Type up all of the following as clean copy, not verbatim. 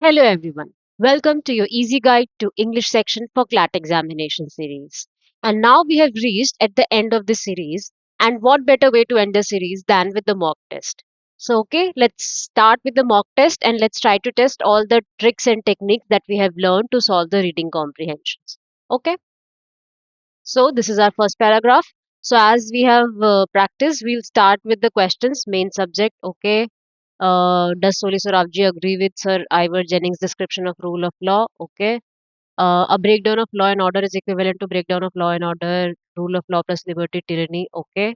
Hello everyone. Welcome to your easy guide to English section for CLAT examination series. And now we have reached at the end of the series, and what better way to end the series than with the mock test. So okay, let's start with the mock test and let's try to test all the tricks and techniques that we have learned to solve the reading comprehensions. Okay? So this is our first paragraph. So as we have practiced, we'll start with the questions, main subject, okay? Does Soli Sorabji agree with Sir Ivor Jennings' description of rule of law? Okay. A breakdown of law and order is equivalent to breakdown of law and order, rule of law plus liberty, tyranny. Okay.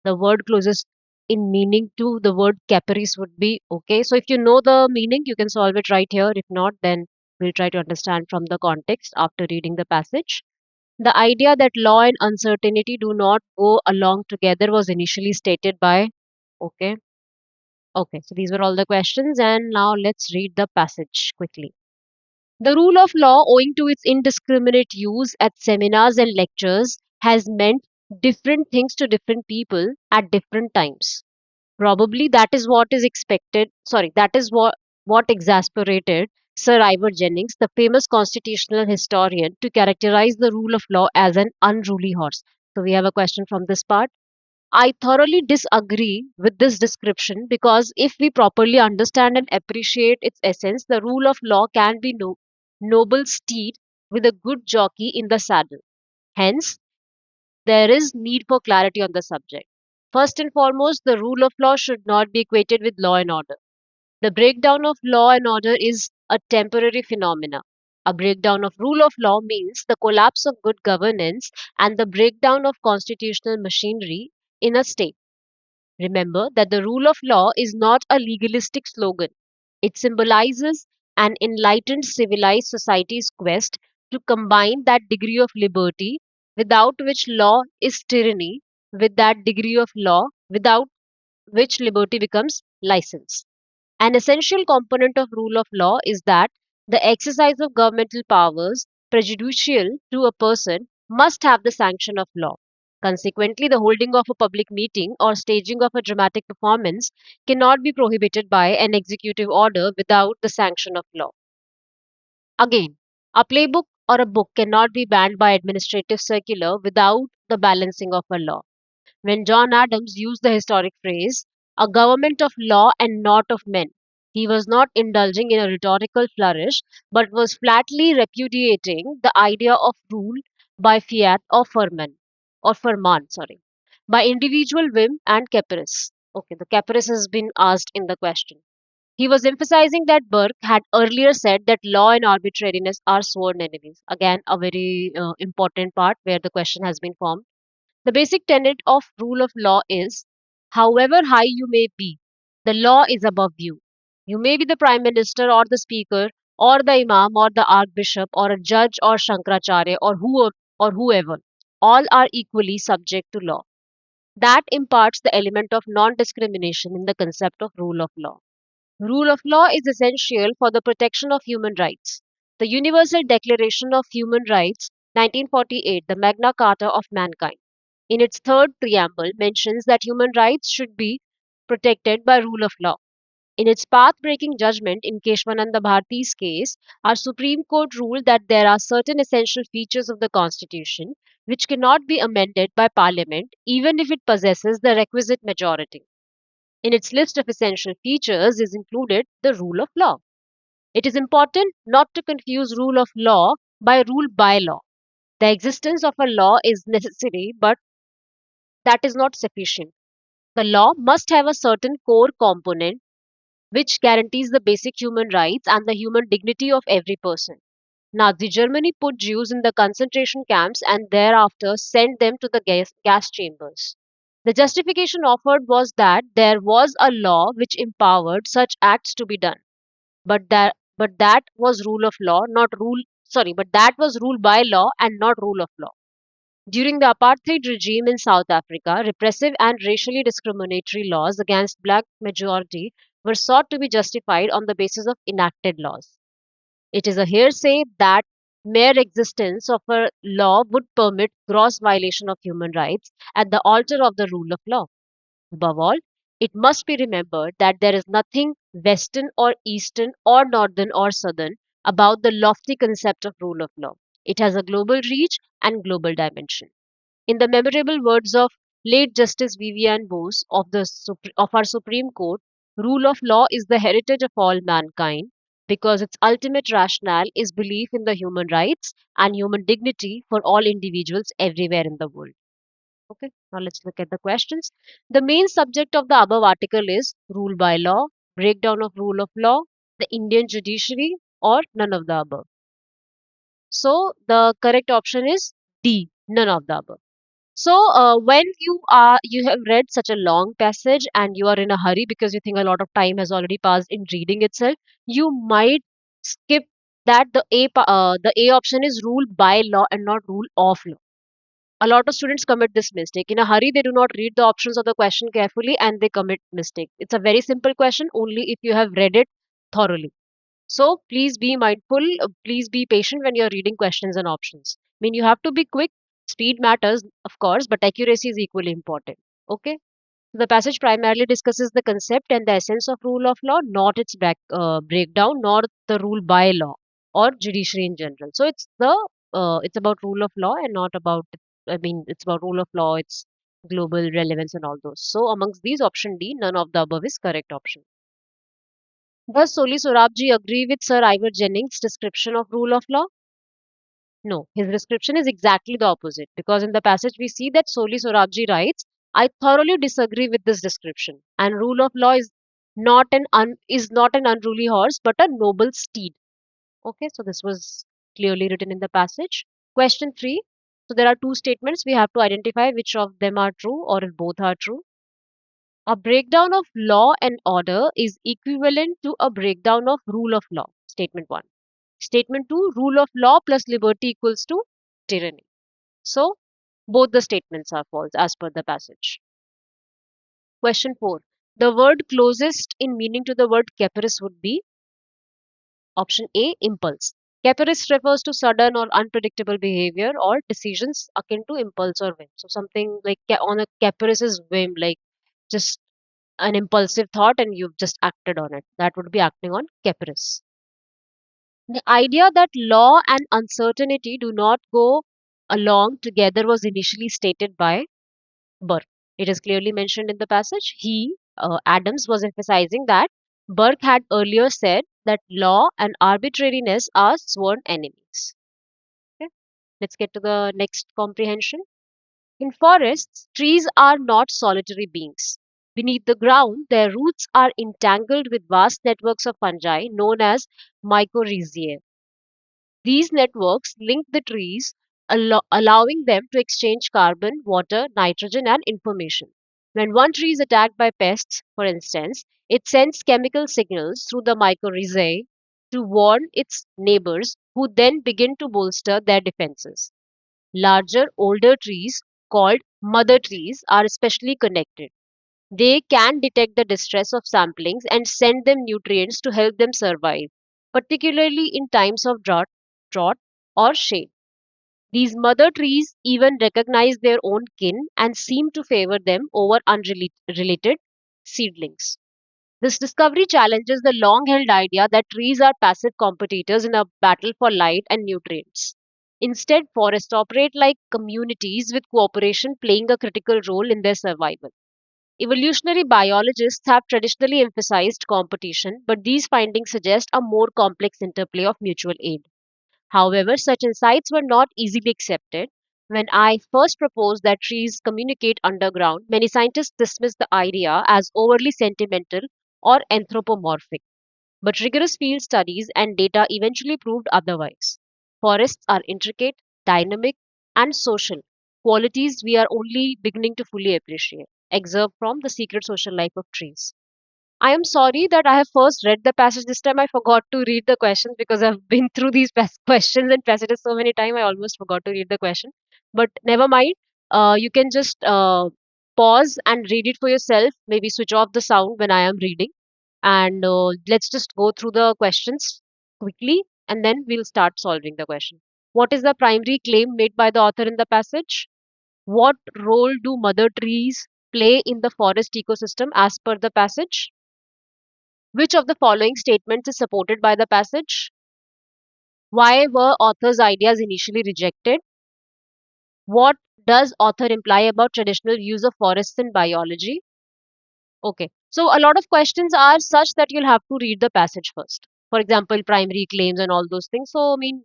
The word closest in meaning to the word caprice would be okay. So if you know the meaning, you can solve it right here. If not, then we'll try to understand from the context after reading the passage. The idea that law and uncertainty do not go along together was initially stated by, okay. Okay, so these were all the questions, and now let's read the passage quickly. The rule of law, owing to its indiscriminate use at seminars and lectures, has meant different things to different people at different times. Probably that is what is expected, sorry, that is what exasperated Sir Ivor Jennings, the famous constitutional historian, to characterize the rule of law as an unruly horse. So we have a question from this part. I thoroughly disagree with this description because if we properly understand and appreciate its essence, the rule of law can be noble steed with a good jockey in the saddle. Hence, there is need for clarity on the subject. First and foremost, the rule of law should not be equated with law and order. The breakdown of law and order is a temporary phenomena. A breakdown of rule of law means the collapse of good governance and the breakdown of constitutional machinery in a state. Remember that the rule of law is not a legalistic slogan. It symbolizes an enlightened civilized society's quest to combine that degree of liberty without which law is tyranny with that degree of law without which liberty becomes license. An essential component of rule of law is that the exercise of governmental powers prejudicial to a person must have the sanction of law. Consequently, the holding of a public meeting or staging of a dramatic performance cannot be prohibited by an executive order without the sanction of law. Again, a playbook or a book cannot be banned by administrative circular without the balancing of a law. When John Adams used the historic phrase, a government of law and not of men, he was not indulging in a rhetorical flourish, but was flatly repudiating the idea of rule by fiat or firman, sorry, by individual whim and caprice. Okay, the caprice has been asked in the question. He was emphasizing that Burke had earlier said that law and arbitrariness are sworn enemies. Again, a very important part where the question has been formed. The basic tenet of rule of law is however high you may be, the law is above you. You may be the prime minister or the speaker or the imam or the archbishop or a judge or Shankaracharya or whoever. All are equally subject to law. That imparts the element of non discrimination in the concept of rule of law. Rule of law is essential for the protection of human rights. The Universal Declaration of Human Rights, 1948, the Magna Carta of mankind, in its third preamble, mentions that human rights should be protected by rule of law. In its path-breaking judgment in Keshwananda Bharati's case, our Supreme Court ruled that there are certain essential features of the Constitution which cannot be amended by Parliament even if it possesses the requisite majority. In its list of essential features is included the rule of law. It is important not to confuse rule of law by rule by law. The existence of a law is necessary, but that is not sufficient. The law must have a certain core component which guarantees the basic human rights and the human dignity of every person. Nazi Germany put Jews in the concentration camps and thereafter sent them to the gas chambers. The justification offered was that there was a law which empowered such acts to be done, but that was rule of law, not rule. Sorry, but that was rule by law and not rule of law. During the apartheid regime in South Africa, repressive and racially discriminatory laws against black majority were sought to be justified on the basis of enacted laws. It is a hearsay that mere existence of a law would permit gross violation of human rights at the altar of the rule of law. Above all, It must be remembered that there is nothing Western or Eastern or Northern or Southern about the lofty concept of rule of law. It has a global reach and global dimension. In the memorable words of late Justice Vivian Bose of our Supreme Court, rule of law is the heritage of all mankind because its ultimate rationale is belief in the human rights and human dignity for all individuals everywhere in the world. Okay, now let's look at the questions. The main subject of the above article is rule by law, breakdown of rule of law, the Indian judiciary, or none of the above. So the correct option is D, none of the above. So when you have read such a long passage and you are in a hurry because you think a lot of time has already passed in reading itself, you might skip that the A option is rule by law and not rule of law. A lot of students commit this mistake. In a hurry, they do not read the options of the question carefully and they commit mistake. It's a very simple question only if you have read it thoroughly. So please be mindful, please be patient when you're reading questions and options. I mean, you have to be quick. Speed matters, of course, but accuracy is equally important. Okay. The passage primarily discusses the concept and the essence of rule of law, not its breakdown, nor the rule by law or judiciary in general. So it's about rule of law and not about. I mean, it's about rule of law, its global relevance and all those. So amongst these, option D, none of the above is correct option. Does Soli Sorabji agree with Sir Ivor Jennings' description of rule of law? No, his description is exactly the opposite because in the passage we see that Soli Sorabji writes, I thoroughly disagree with this description and rule of law is not an unruly horse but a noble steed. Okay, so this was clearly written in the passage. Question 3. So there are two statements. We have to identify which of them are true or if both are true. A breakdown of law and order is equivalent to a breakdown of rule of law. Statement 1. Statement 2, rule of law plus liberty equals to tyranny. So, both the statements are false as per the passage. Question 4. The word closest in meaning to the word caprice would be option A, impulse. Caprice refers to sudden or unpredictable behavior or decisions akin to impulse or whim. So, something like on a caprice's whim, like just an impulsive thought and you've just acted on it. That would be acting on caprice. The idea that law and uncertainty do not go along together was initially stated by Burke. It is clearly mentioned in the passage. Adams, was emphasizing that Burke had earlier said that law and arbitrariness are sworn enemies. Okay. Let's get to the next comprehension. In forests, trees are not solitary beings. Beneath the ground, their roots are entangled with vast networks of fungi known as mycorrhizae. These networks link the trees, allowing them to exchange carbon, water, nitrogen, and information. When one tree is attacked by pests, for instance, it sends chemical signals through the mycorrhizae to warn its neighbors, who then begin to bolster their defenses. Larger, older trees, called mother trees, are especially connected. They can detect the distress of samplings and send them nutrients to help them survive, particularly in times of drought, or shade. These mother trees even recognize their own kin and seem to favor them over unrelated seedlings. This discovery challenges the long held idea that trees are passive competitors in a battle for light and nutrients. Instead, forests operate like communities with cooperation playing a critical role in their survival. Evolutionary biologists have traditionally emphasized competition, but these findings suggest a more complex interplay of mutual aid. However, such insights were not easily accepted. When I first proposed that trees communicate underground, many scientists dismissed the idea as overly sentimental or anthropomorphic. But rigorous field studies and data eventually proved otherwise. Forests are intricate, dynamic, and social, qualities we are only beginning to fully appreciate. Excerpt from The Secret Social Life of Trees. I am sorry that I have first read the passage this time. I forgot to read the questions because I've been through these questions and passages so many times. I almost forgot to read the question. But never mind. You can just pause and read it for yourself. Maybe switch off the sound when I am reading. And let's just go through the questions quickly and then we'll start solving the question. What is the primary claim made by the author in the passage? What role do mother trees play in the forest ecosystem as per the passage? Which of the following statements is supported by the passage? Why were author's ideas initially rejected? What does author imply about traditional use of forests in biology? Okay, so a lot of questions are such that you'll have to read the passage first. For example, primary claims and all those things. So, I mean,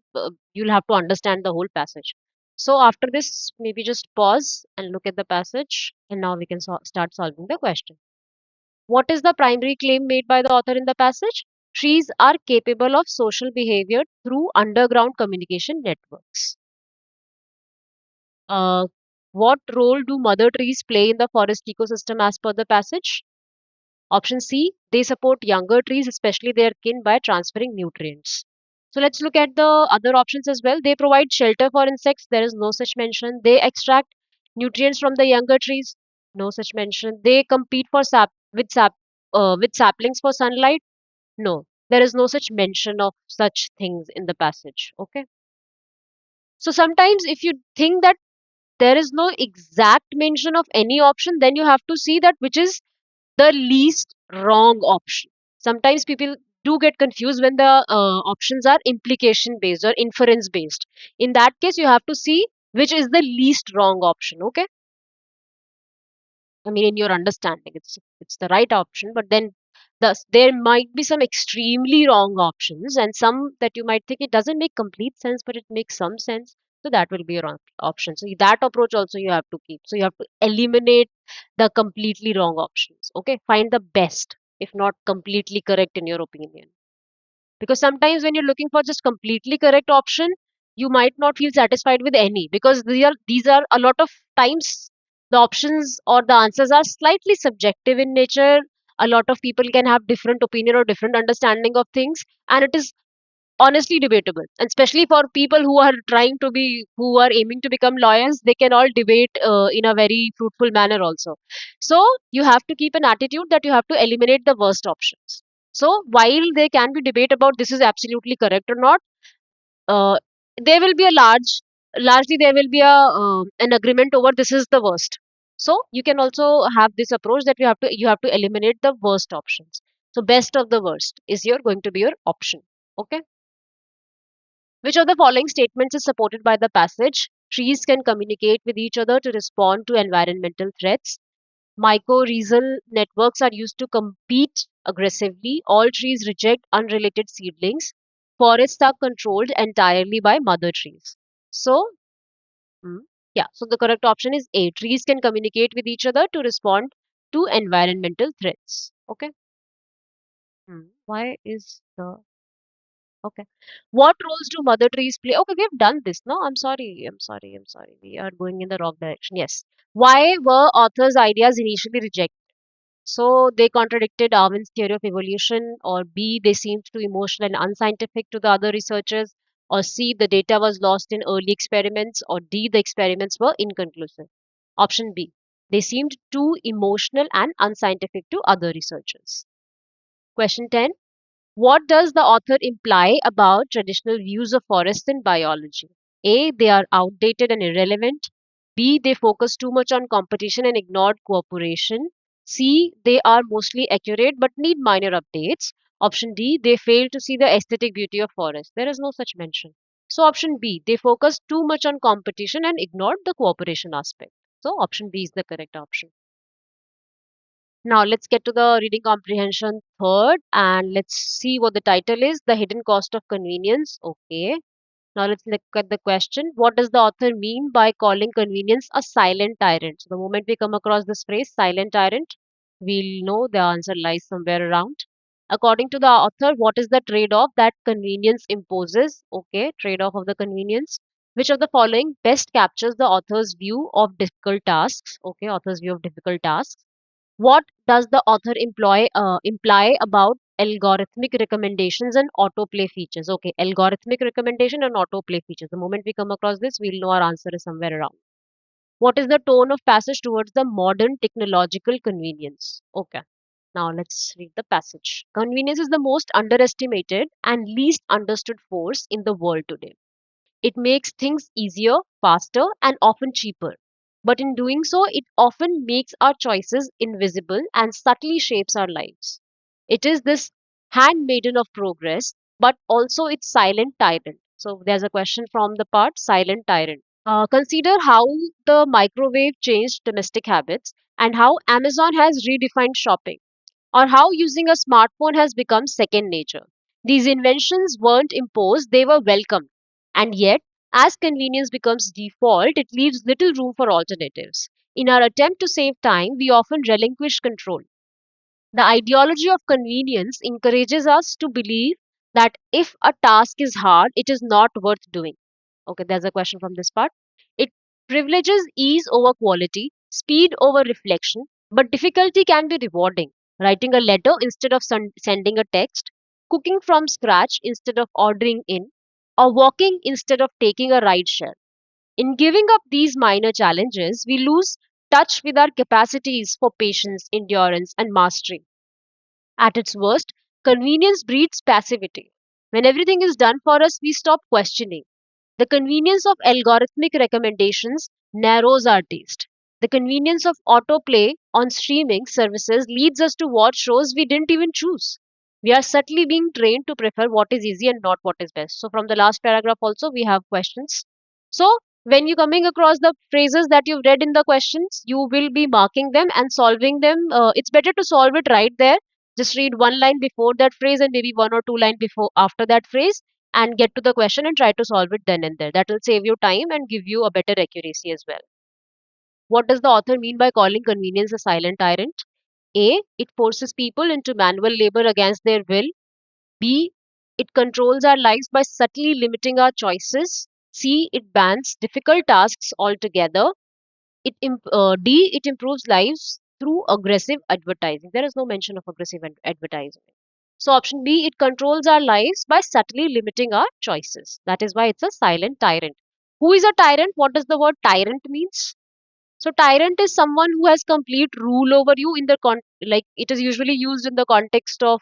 you'll have to understand the whole passage. So, after this, maybe just pause and look at the passage, and now we can start solving the question. What is the primary claim made by the author in the passage? Trees are capable of social behavior through underground communication networks. Uh, what role do mother trees play in the forest ecosystem as per the passage? Option C, they support younger trees, especially their kin, by transferring nutrients. So let's look at the other options as well. They provide shelter for insects. There is no such mention. They extract nutrients from the younger trees. No such mention. They compete for with saplings for sunlight. No, there is no such mention of such things in the passage. Okay. So sometimes if you think that there is no exact mention of any option, then you have to see that which is the least wrong option. Sometimes people do get confused when the options are implication based or inference based. In that case, you have to see which is the least wrong option. Okay, I mean, in your understanding, it's the right option, but then thus there might be some extremely wrong options and some that you might think it doesn't make complete sense, but it makes some sense. So that will be your option. So that approach also you have to keep. So you have to eliminate the completely wrong options. Okay, find the best, if not completely correct in your opinion. Because sometimes when you're looking for just completely correct option, you might not feel satisfied with any because these are a lot of times the options or the answers are slightly subjective in nature. A lot of people can have different opinion or different understanding of things, and it is honestly debatable, and especially for people who are aiming to become lawyers, they can all debate in a very fruitful manner also. So you have to keep an attitude that you have to eliminate the worst options. So while there can be debate about this is absolutely correct or not, uh, there will be largely there will be an agreement over this is the worst. So you can also have this approach that you have to eliminate the worst options. So best of the worst is your going to be your option. Okay. Which of the following statements is supported by the passage? Trees can communicate with each other to respond to environmental threats. Mycorrhizal networks are used to compete aggressively. All trees reject unrelated seedlings. Forests are controlled entirely by mother trees. So, hmm, yeah, so the correct option is A. Trees can communicate with each other to respond to environmental threats. Okay. Why is the Okay. What roles do mother trees play? Okay, we've done this. No, I'm sorry. I'm sorry. I'm sorry. We are going in the wrong direction. Yes. Why were authors' ideas initially rejected? So they contradicted Darwin's theory of evolution, or B, they seemed too emotional and unscientific to the other researchers, or C, the data was lost in early experiments, or D, the experiments were inconclusive. Option B, they seemed too emotional and unscientific to other researchers. Question 10. What does the author imply about traditional views of forests in biology? A. They are outdated and irrelevant. B. They focus too much on competition and ignored cooperation. C. They are mostly accurate but need minor updates. Option D. They fail to see the aesthetic beauty of forests. There is no such mention. So option B. They focus too much on competition and ignored the cooperation aspect. So option B is the correct option. Now let's get to the reading comprehension third and let's see what the title is, The Hidden Cost of Convenience. Okay. Now let's look at the question. What does the author mean by calling convenience a silent tyrant? So the moment we come across this phrase, silent tyrant, we'll know the answer lies somewhere around. According to the author, what is the trade-off that convenience imposes? Okay, trade-off of the convenience. Which of the following best captures the author's view of difficult tasks? Okay, author's view of difficult tasks. What does the author imply about algorithmic recommendations and autoplay features? Okay, algorithmic recommendation and autoplay features. The moment we come across this, we'll know our answer is somewhere around. What is the tone of passage towards the modern technological convenience? Okay, now let's read the passage. Convenience is the most underestimated and least understood force in the world today. It makes things easier, faster, and often cheaper. But in doing so, it often makes our choices invisible and subtly shapes our lives. It is this handmaiden of progress, but also its silent tyrant. So there's a question from the part silent tyrant. Consider how the microwave changed domestic habits and how Amazon has redefined shopping or how using a smartphone has become second nature. These inventions weren't imposed, they were welcomed. And yet, as convenience becomes default, it leaves little room for alternatives. In our attempt to save time, we often relinquish control. The ideology of convenience encourages us to believe that if a task is hard, it is not worth doing. Okay, there's a question from this part. It privileges ease over quality, speed over reflection, but difficulty can be rewarding. Writing a letter instead of sending a text, cooking from scratch instead of ordering in, or walking instead of taking a ride share. In giving up these minor challenges, we lose touch with our capacities for patience, endurance, and mastery. At its worst, convenience breeds passivity. When everything is done for us, we stop questioning. The convenience of algorithmic recommendations narrows our taste. The convenience of autoplay on streaming services leads us to watch shows we didn't even choose. We are subtly being trained to prefer what is easy and not what is best. So, from the last paragraph, also, we have questions. So, when you're coming across the phrases that you've read in the questions, you will be marking them and solving them. It's better to solve it right there. Just read one line before that phrase and maybe one or two line before after that phrase and get to the question and try to solve it then and there. That will save you time and give you a better accuracy as well. What does the author mean by calling convenience a silent tyrant? A. It forces people into manual labor against their will. B. It controls our lives by subtly limiting our choices. C. It bans difficult tasks altogether. D. It improves lives through aggressive advertising. There is no mention of aggressive advertising. So option B, it controls our lives by subtly limiting our choices. That is why it's a silent tyrant. Who is a tyrant? What does the word tyrant means? So tyrant is someone who has complete rule over you in the like it is usually used in the context of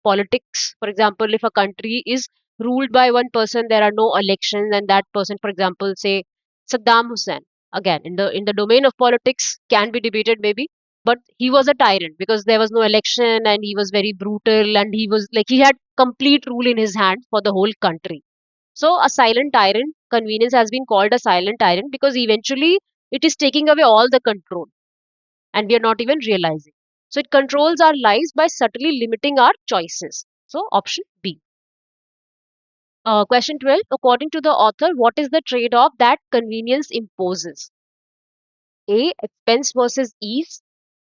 politics. For example, if a country is ruled by one person, there are no elections, and that person, for example, say Saddam Hussein. Again, in the domain of politics, can be debated maybe, but he was a tyrant because there was no election, and he was very brutal, and he was like he had complete rule in his hand for the whole country. So a silent tyrant, convenience has been called a silent tyrant because eventually it is taking away all the control and we are not even realizing. So it controls our lives by subtly limiting our choices. So option B. Question 12. According to the author, what is the trade-off that convenience imposes? A. Expense versus ease.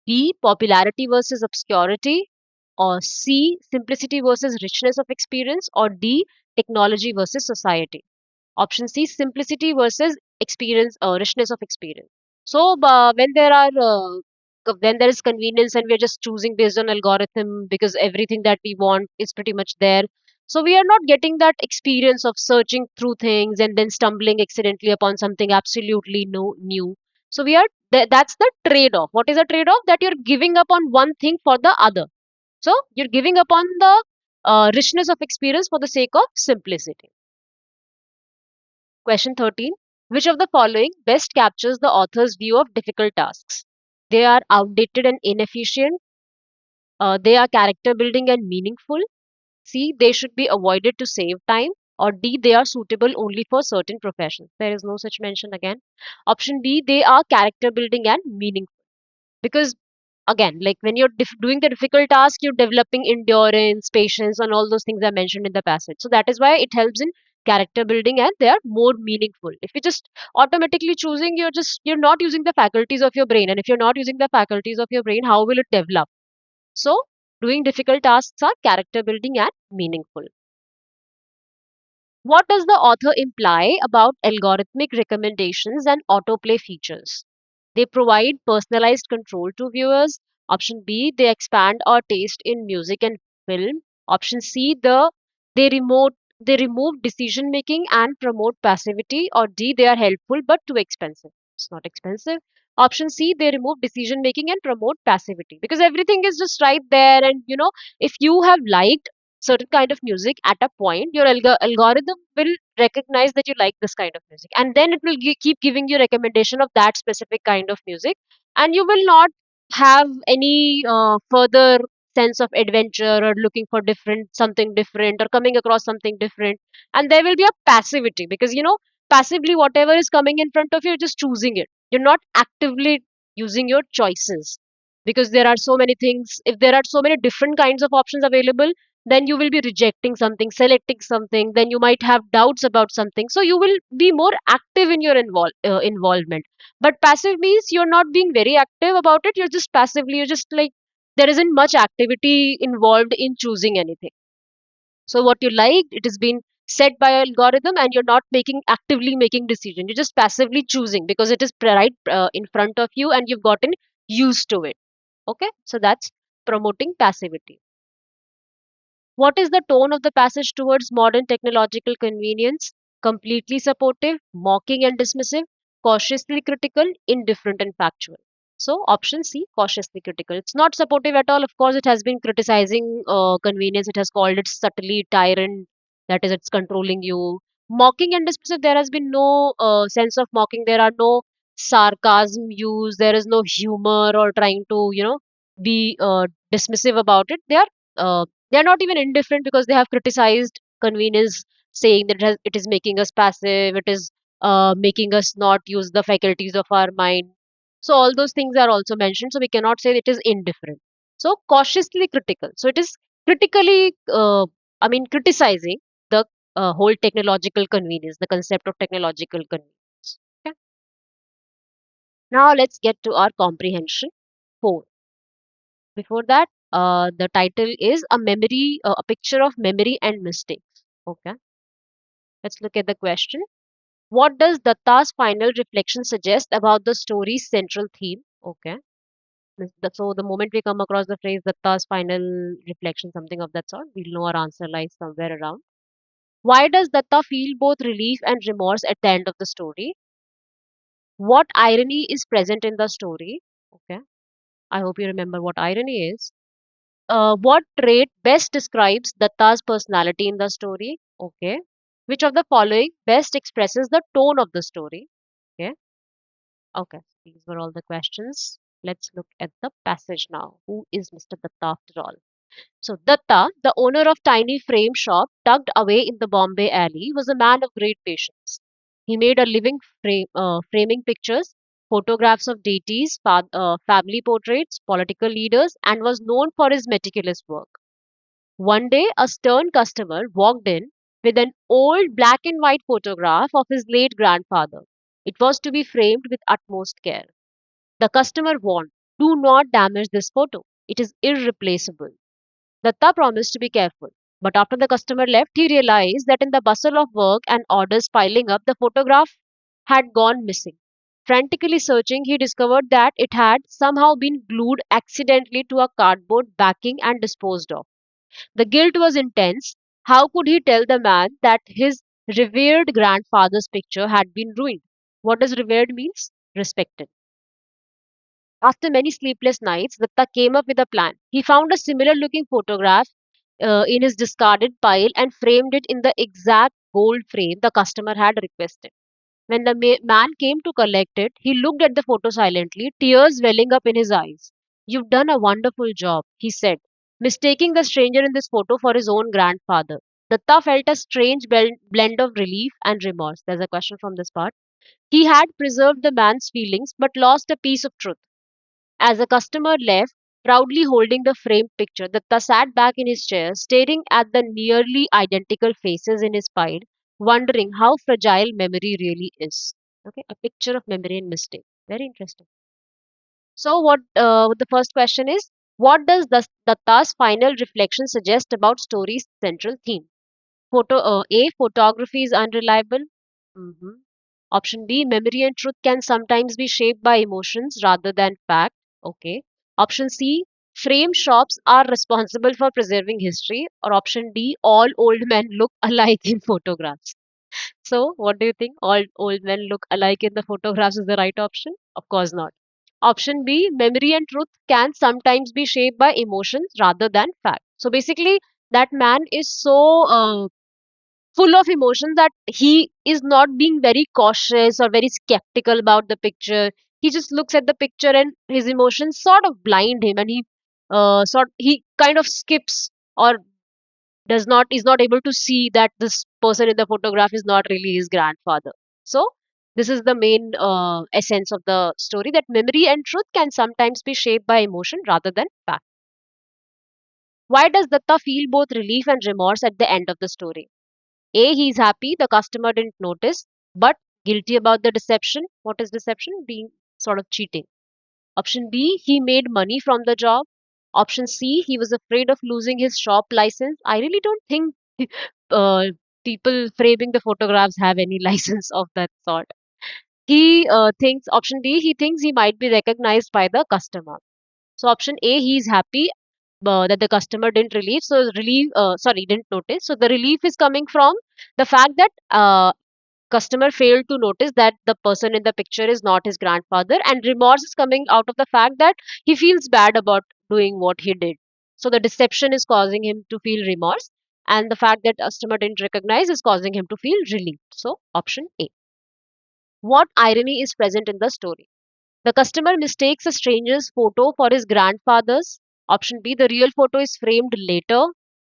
B. Popularity versus obscurity. Or C. Simplicity versus richness of experience. Or D. Technology versus society. Option C, simplicity versus experience, richness of experience. So when there is convenience and we are just choosing based on algorithm because everything that we want is pretty much there. So we are not getting that experience of searching through things and then stumbling accidentally upon something absolutely new. So that's the trade-off. What is the trade-off? That you're giving up on one thing for the other. So you're giving up on the richness of experience for the sake of simplicity. Question 13. Which of the following best captures the author's view of difficult tasks? They are outdated and inefficient. They are character building and meaningful. C. They should be avoided to save time. Or D. They are suitable only for certain professions. There is no such mention again. Option B. They are character building and meaningful. Because again, like when you're doing the difficult task, you're developing endurance, patience, and all those things I mentioned in the passage. So that is why it helps in character building and they are more meaningful. If you're just automatically choosing, you're not using the faculties of your brain. And if you're not using the faculties of your brain, how will it develop? So doing difficult tasks are character building and meaningful. What does the author imply about algorithmic recommendations and autoplay features? They provide personalized control to viewers. Option B, they expand our taste in music and film. Option C, they remove decision making and promote passivity. Or D, they are helpful but too expensive. It's not expensive. Option C, they remove decision making and promote passivity because everything is just right there. And if you have liked certain kind of music at a point, your algorithm will recognize that you like this kind of music, and then it will keep giving you recommendation of that specific kind of music, and you will not have any further sense of adventure or looking for different something different or coming across something different. And there will be a passivity, because passively whatever is coming in front of you, you're just choosing it. You're not actively using your choices, because there are so many things. If there are so many different kinds of options available, then you will be rejecting something, selecting something, then you might have doubts about something, so you will be more active in your involvement. But passive means you're not being very active about it, you're just passively, you're just like, there isn't much activity involved in choosing anything. So what you like, it has been set by algorithm, and you're not making actively making decision, you're just passively choosing because it is right in front of you and you've gotten used to it. Okay, so that's promoting passivity. What is the tone of the passage towards modern technological convenience? Completely supportive, mocking and dismissive, cautiously critical, indifferent and factual. So, option C, cautiously critical. It's not supportive at all. Of course, it has been criticizing convenience. It has called it subtly tyrant, that is, it's controlling you. Mocking and dismissive, there has been no sense of mocking. There are no sarcasm used. There is no humor or trying to, be dismissive about it. They are not even indifferent, because they have criticized convenience, saying that it is making us passive, it is making us not use the faculties of our mind. So all those things are also mentioned. So we cannot say it is indifferent. So cautiously critical. So it is critically, criticizing the whole technological convenience, the concept of technological convenience. Okay. Now let's get to our comprehension 4. Before that, the title is a picture of memory and mistakes. Okay, let's look at the question. What does Datta's final reflection suggest about the story's central theme? Okay, so the moment we come across the phrase Datta's final reflection, something of that sort, we'll know our answer lies somewhere around. Why does Datta feel both relief and remorse at the end of the story? What irony is present in the story? Okay, I hope you remember what irony is. What trait best describes Datta's personality in the story? Okay. Which of the following best expresses the tone of the story? Okay. Okay. These were all the questions. Let's look at the passage now. Who is Mr. Datta after all? So, Datta, the owner of tiny frame shop tucked away in the Bombay alley, was a man of great patience. He made a living framing pictures, photographs of deities, family portraits, political leaders, and was known for his meticulous work. One day, a stern customer walked in with an old black and white photograph of his late grandfather. It was to be framed with utmost care. The customer warned, "Do not damage this photo. It is irreplaceable." Datta promised to be careful. But after the customer left, he realized that in the bustle of work and orders piling up, the photograph had gone missing. Frantically searching, he discovered that it had somehow been glued accidentally to a cardboard backing and disposed of. The guilt was intense. How could he tell the man that his revered grandfather's picture had been ruined? What does revered means? Respected. After many sleepless nights, Datta came up with a plan. He found a similar looking photograph in his discarded pile and framed it in the exact gold frame the customer had requested. When the man came to collect it, he looked at the photo silently, tears welling up in his eyes. "You've done a wonderful job," he said, mistaking the stranger in this photo for his own grandfather. Datta felt a strange blend of relief and remorse. There's a question from this part. He had preserved the man's feelings but lost a piece of truth. As the customer left, proudly holding the framed picture, Datta sat back in his chair, staring at the nearly identical faces in his pile, wondering how fragile memory really is. Okay, a picture of memory and mistake. Very interesting. So, what the first question is, what does Datta's final reflection suggest about story's central theme? A. Photography is unreliable. Mhm. Option B. Memory and truth can sometimes be shaped by emotions rather than fact. Okay. Option C. Frame shops are responsible for preserving history. Or option D. All old men look alike in photographs. So, what do you think? All old men look alike in the photographs is the right option? Of course not. Option B. Memory and truth can sometimes be shaped by emotions rather than fact. So, basically, That man is so full of emotions that he is not being very cautious or very skeptical about the picture. He just looks at the picture and his emotions sort of blind him, and he kind of skips or does not is not able to see that this person in the photograph is not really his grandfather. So this is the main essence of the story, that memory and truth can sometimes be shaped by emotion rather than fact. Why does Datta feel both relief and remorse at the end of the story? A, he's happy the customer didn't notice, but guilty about the deception. What is deception? Being sort of cheating. Option B, he made money from the job. Option C, he was afraid of losing his shop license. I really don't think uh, people framing the photographs have any license of that sort. He thinks, option D, he thinks he might be recognized by the customer. So option A, he's happy that the customer didn't relieve. So didn't notice. So the relief is coming from the fact that customer failed to notice that the person in the picture is not his grandfather, and remorse is coming out of the fact that he feels bad about doing what he did. So the deception is causing him to feel remorse, and the fact that customer didn't recognize is causing him to feel relief. So option A. What irony is present in the story? The customer mistakes a stranger's photo for his grandfather's. Option B, the real photo is framed later.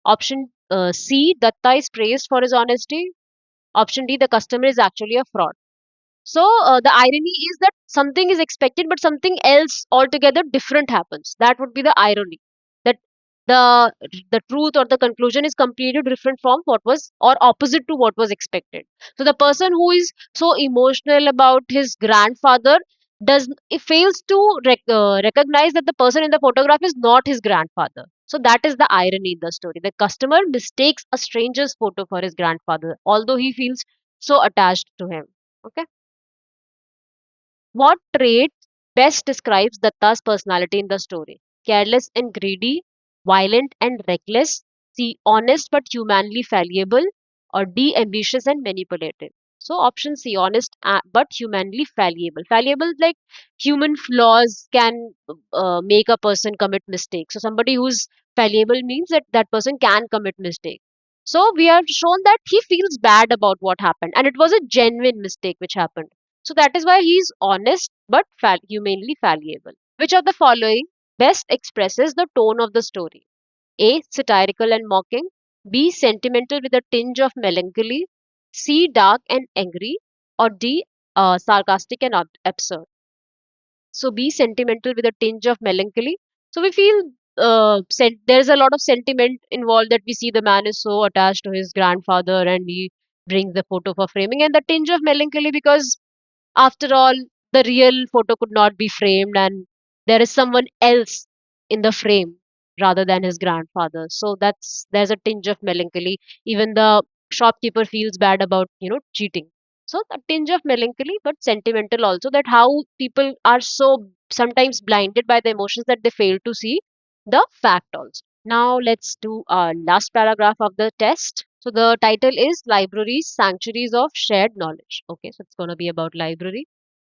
Option C, Datta is praised for his honesty. Option D, the customer is actually a fraud. So the irony is that something is expected, but something else altogether different happens. That would be the irony. That the the truth or the conclusion is completely different from what was, or opposite to what was expected. So the person who is so emotional about his grandfather does it fails to recognize that the person in the photograph is not his grandfather. So that is the irony in the story. The customer mistakes a stranger's photo for his grandfather, although he feels so attached to him. Okay. What trait best describes Datta's personality in the story? Careless and greedy, violent and reckless, C. Honest but humanly fallible, or D. Ambitious and manipulative. So option C, honest but humanly fallible. Fallible, like human flaws can make a person commit mistakes. So somebody who's fallible means that that person can commit mistakes. So we have shown that he feels bad about what happened, and it was a genuine mistake which happened. So that is why he's honest but humanly fallible. Which of the following best expresses the tone of the story? A. Satirical and mocking. B. Sentimental with a tinge of melancholy. C. Dark and angry. Or D. Sarcastic and absurd. So be sentimental with a tinge of melancholy. So we feel there's a lot of sentiment involved, that we see the man is so attached to his grandfather and he brings the photo for framing, and the tinge of melancholy because after all, the real photo could not be framed, and there is someone else in the frame rather than his grandfather. So there's a tinge of melancholy. Even the shopkeeper feels bad about, cheating. So a tinge of melancholy, but sentimental also, that how people are so sometimes blinded by the emotions that they fail to see the fact also. Now let's do our last paragraph of the test. So the title is Libraries, Sanctuaries of Shared Knowledge. Okay, so it's going to be about library.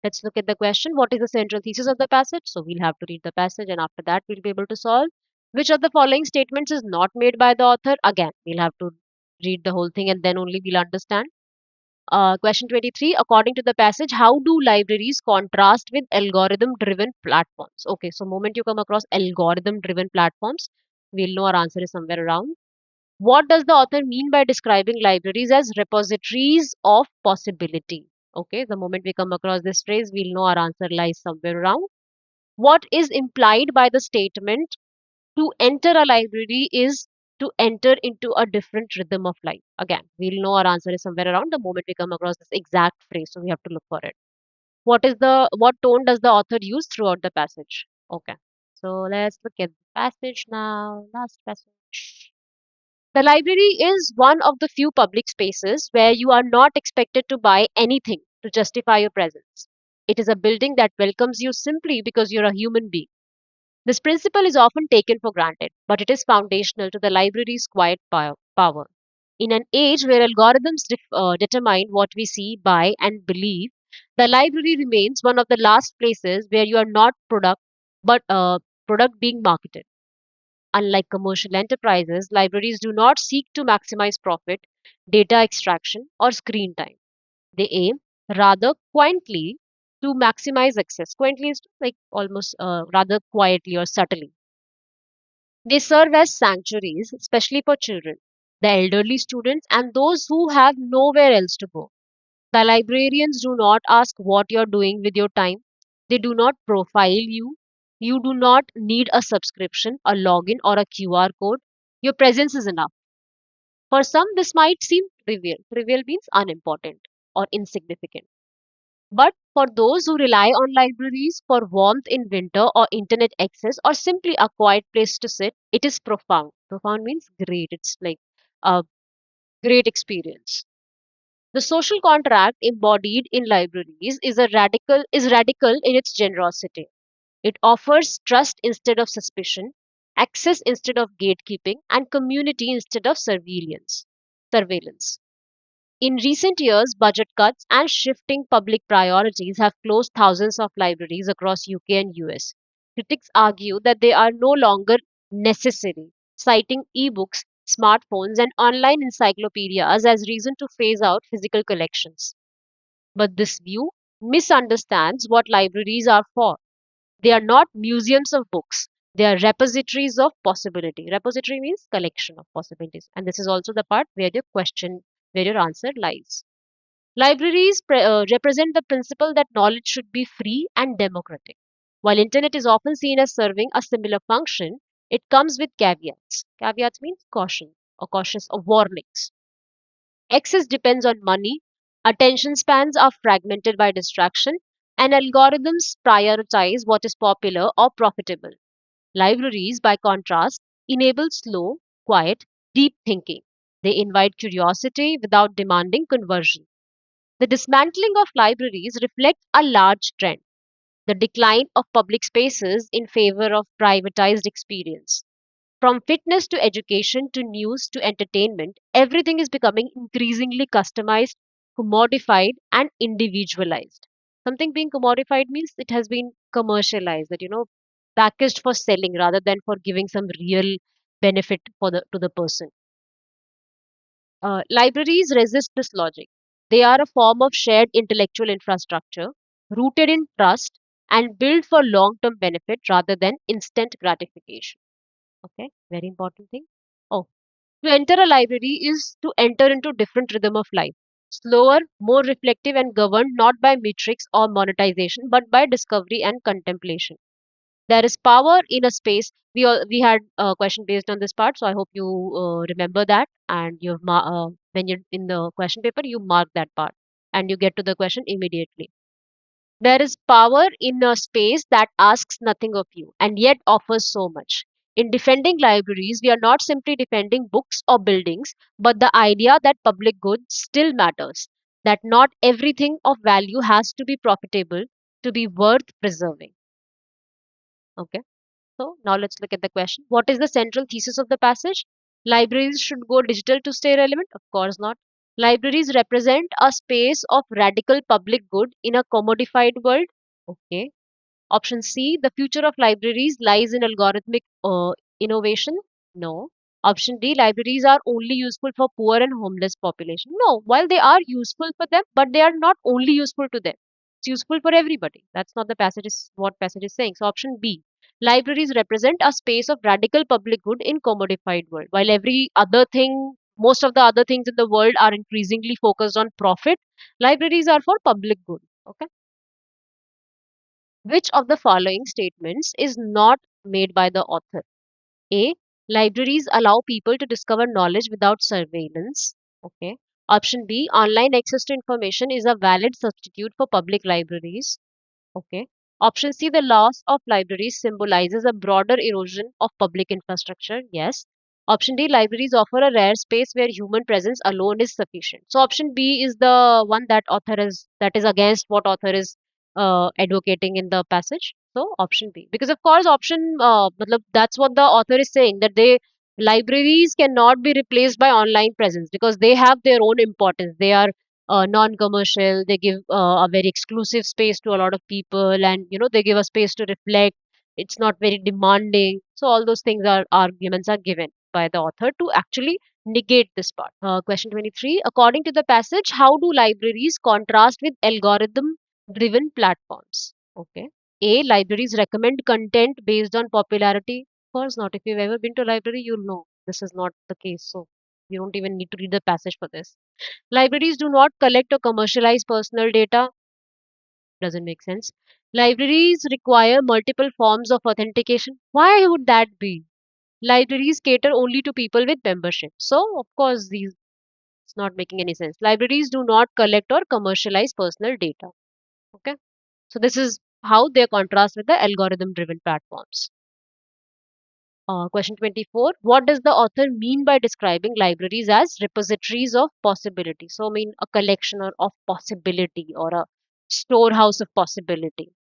Let's look at the question. What is the central thesis of the passage? So we'll have to read the passage, and after that we'll be able to solve. Which of the following statements is not made by the author? Again, we'll have to read the whole thing and then only we'll understand. Question 23. According to the passage, how do libraries contrast with algorithm driven platforms? Okay, so moment you come across algorithm driven platforms, we'll know our answer is somewhere around. What does the author mean by describing libraries as repositories of possibility? Okay, the moment we come across this phrase, we'll know our answer lies somewhere around. What is implied by the statement to enter a library is to enter into a different rhythm of life? Again, we'll know our answer is somewhere around the moment we come across this exact phrase. So we have to look for it. What tone does the author use throughout the passage? Okay. So let's look at the passage now. Last passage. The library is one of the few public spaces where you are not expected to buy anything to justify your presence. It is a building that welcomes you simply because you're a human being. This principle is often taken for granted, but it is foundational to the library's quiet power. In an age where algorithms determine what we see, buy, and believe, the library remains one of the last places where you are not but product being marketed. Unlike commercial enterprises, libraries do not seek to maximize profit, data extraction, or screen time. They aim rather quaintly to maximize access. Quaintly is like almost rather quietly or subtly. They serve as sanctuaries, especially for children, the elderly students, and those who have nowhere else to go. The librarians do not ask what you're doing with your time. They do not profile you. You do not need a subscription, a login, or a QR code. Your presence is enough. For some, this might seem trivial. Trivial means unimportant or insignificant. But for those who rely on libraries for warmth in winter or internet access or simply a quiet place to sit, it is profound. Profound means great. It's like a great experience. The social contract embodied in libraries is radical in its generosity. It offers trust instead of suspicion, access instead of gatekeeping, and community instead of surveillance. In recent years, budget cuts and shifting public priorities have closed thousands of libraries across UK and US. Critics argue that they are no longer necessary, citing ebooks, smartphones, and online encyclopedias as reason to phase out physical collections. But this view misunderstands what libraries are for. They are not museums of books. They are repositories of possibility. Repository means collection of possibilities. And this is also the part where your question, where your answer lies. Libraries represent the principle that knowledge should be free and democratic. While internet is often seen as serving a similar function, it comes with caveats. Caveats means caution or cautious or warnings. Access depends on money, attention spans are fragmented by distraction, and algorithms prioritize what is popular or profitable. Libraries, by contrast, enable slow, quiet, deep thinking. They invite curiosity without demanding conversion. The dismantling of libraries reflects a large trend, the decline of public spaces in favor of privatized experience. From fitness to education to news to entertainment, everything is becoming increasingly customized, commodified, and individualized. Something being commodified means it has been commercialized, that packaged for selling rather than for giving some real benefit for the to the person. Libraries resist this logic. They are a form of shared intellectual infrastructure rooted in trust and built for long term benefit rather than instant gratification. Okay, very important thing. Oh, to enter a library is to enter into different rhythm of life. Slower, more reflective and governed not by metrics or monetization but by discovery and contemplation. There is power in a space. We had a question based on this part, so I hope you remember that, and when you're in the question paper, you mark that part, and you get to the question immediately. There is power in a space that asks nothing of you and yet offers so much. In defending libraries, we are not simply defending books or buildings, but the idea that public good still matters, that not everything of value has to be profitable to be worth preserving. Okay. So now let's look at the question. What is the central thesis of the passage? Libraries should go digital to stay relevant? Of course not. Libraries represent a space of radical public good in a commodified world. Okay. Option C, the future of libraries lies in algorithmic innovation. No. Option D, libraries are only useful for poor and homeless population. No, while they are useful for them, but they are not only useful to them. It's useful for everybody. That's not the passage is what passage is saying. So option B, libraries represent a space of radical public good in commodified world. While every other thing, most of the other things in the world are increasingly focused on profit, libraries are for public good. Okay. Which of the following statements is not made by the author? A. Libraries allow people to discover knowledge without surveillance. Okay. Option B. Online access to information is a valid substitute for public libraries. Okay. Option C. The loss of libraries symbolizes a broader erosion of public infrastructure. Yes. Option D. Libraries offer a rare space where human presence alone is sufficient. So option B is the one that is against what author is advocating in the passage. So option B, because of course option that's what the author is saying, that they libraries cannot be replaced by online presence because they have their own importance. They are non-commercial. They give a very exclusive space to a lot of people, and they give a space to reflect. it's not very demanding. So all those things are arguments are given by the author to actually negate this part. Question 23. According to the passage, how do libraries contrast with algorithm driven platforms? Okay. A. Libraries recommend content based on popularity. Of course not. If you've ever been to a library, you'll know this is not the case. So you don't even need to read the passage for this. Libraries do not collect or commercialize personal data. Doesn't make sense. Libraries require multiple forms of authentication. Why would that be? Libraries cater only to people with membership. So, of course, these it's not making any sense. Libraries do not collect or commercialize personal data. Okay. So this is how they contrast with the algorithm driven platforms. Question 24. What does the author mean by describing libraries as repositories of possibility? So, I mean a collection of possibility or a storehouse of possibility.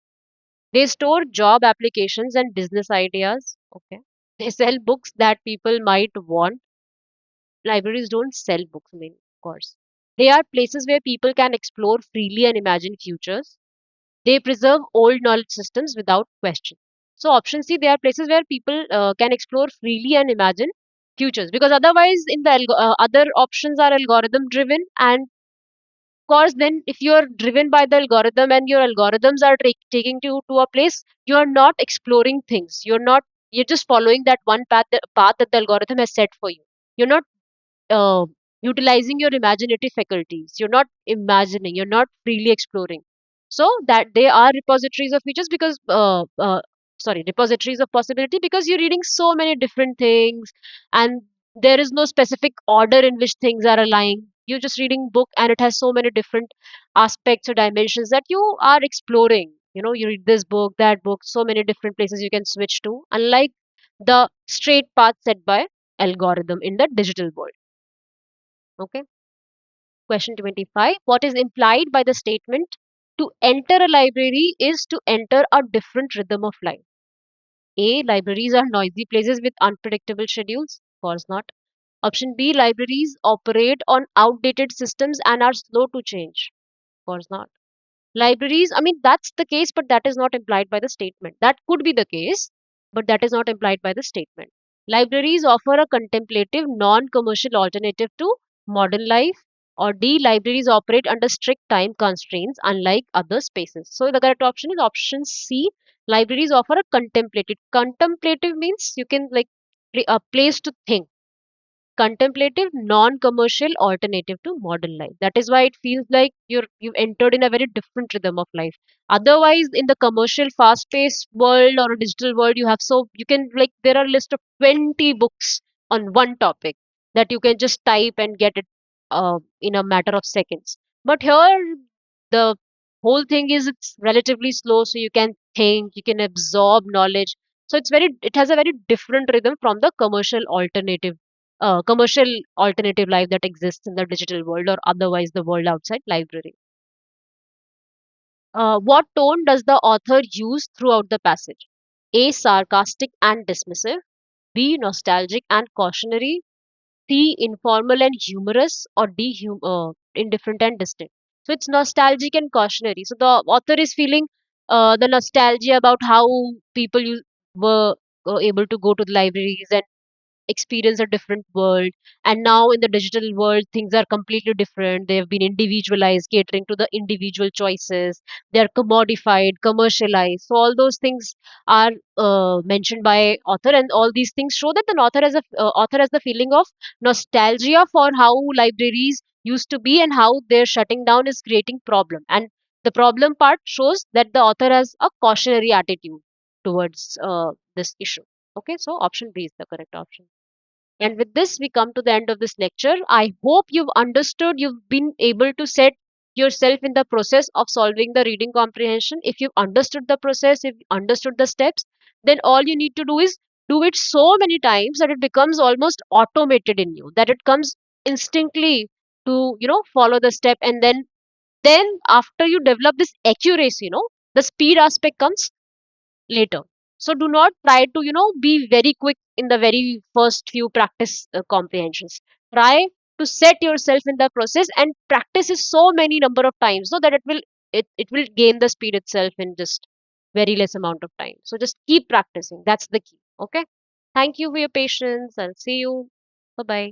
They store job applications and business ideas. Okay. They sell books that people might want. Libraries don't sell books, I mean, of course. They are places where people can explore freely and imagine futures. They preserve old knowledge systems without question. So, option C, they are places where people can explore freely and imagine futures. Because otherwise, in the other options are algorithm driven, and course, then if you are driven by the algorithm and your algorithms are taking you to a place, you are not exploring things. You're just following that one path that the algorithm has set for you. You're not uh, utilizing your imaginative faculties. You're not imagining. You're not freely exploring. So that they are repositories of features because sorry, repositories of possibility, because you're reading so many different things, and there is no specific order in which things are aligning. You're just reading book and it has so many different aspects or dimensions that you are exploring. You know, you read this book, that book, so many different places you can switch to, unlike the straight path set by algorithm in the digital world. Okay. Question 25. What is implied by the statement to enter a library is to enter a different rhythm of life? A. Libraries are noisy places with unpredictable schedules. Of course not. Option B. Libraries operate on outdated systems and are slow to change. Of course not. Libraries, I mean, that's the case, but that is not implied by the statement. That could be the case, but that is not implied by the statement. Libraries offer a contemplative, non commercial alternative to modern life. Or D, libraries operate under strict time constraints, unlike other spaces. So the correct option is option C. Libraries offer a contemplative. Contemplative means you can like a place to think. Contemplative, non-commercial alternative to modern life. That is why it feels like you've entered in a very different rhythm of life. Otherwise, in the commercial, fast-paced world or a digital world, you can like there are a list of 20 books on one topic that you can just type and get it in a matter of seconds. But here, the whole thing is it's relatively slow, so you can think, you can absorb knowledge. So it has a very different rhythm from the commercial alternative life that exists in the digital world or otherwise the world outside library. What tone does the author use throughout the passage? A. Sarcastic and dismissive. B. Nostalgic and cautionary. C. Informal and humorous. Or D. Indifferent and distant. So it's nostalgic and cautionary. So the author is feeling the nostalgia about how people were able to go to the libraries and experience a different world, and now in the digital world things are completely different. They have been individualized, catering to the individual choices. They are commodified, commercialized. So all those things are mentioned by author, and all these things show that the author has the feeling of nostalgia for how libraries used to be and how their shutting down is creating problem. And the problem part shows that the author has a cautionary attitude towards this issue. Okay, so option B is the correct option. And with this, we come to the end of this lecture. I hope you've understood, you've been able to set yourself in the process of solving the reading comprehension. If you've understood the process, if you understood the steps, then all you need to do is do it so many times that it becomes almost automated in you, that it comes instantly to, follow the step. And then after you develop this accuracy, the speed aspect comes later. So do not try to, be very quick in the very first few practice comprehensions. Try to set yourself in the process and practice it so many number of times so that it will gain the speed itself in just very less amount of time. So just keep practicing. That's the key. Okay. Thank you for your patience. I'll see you. Bye bye.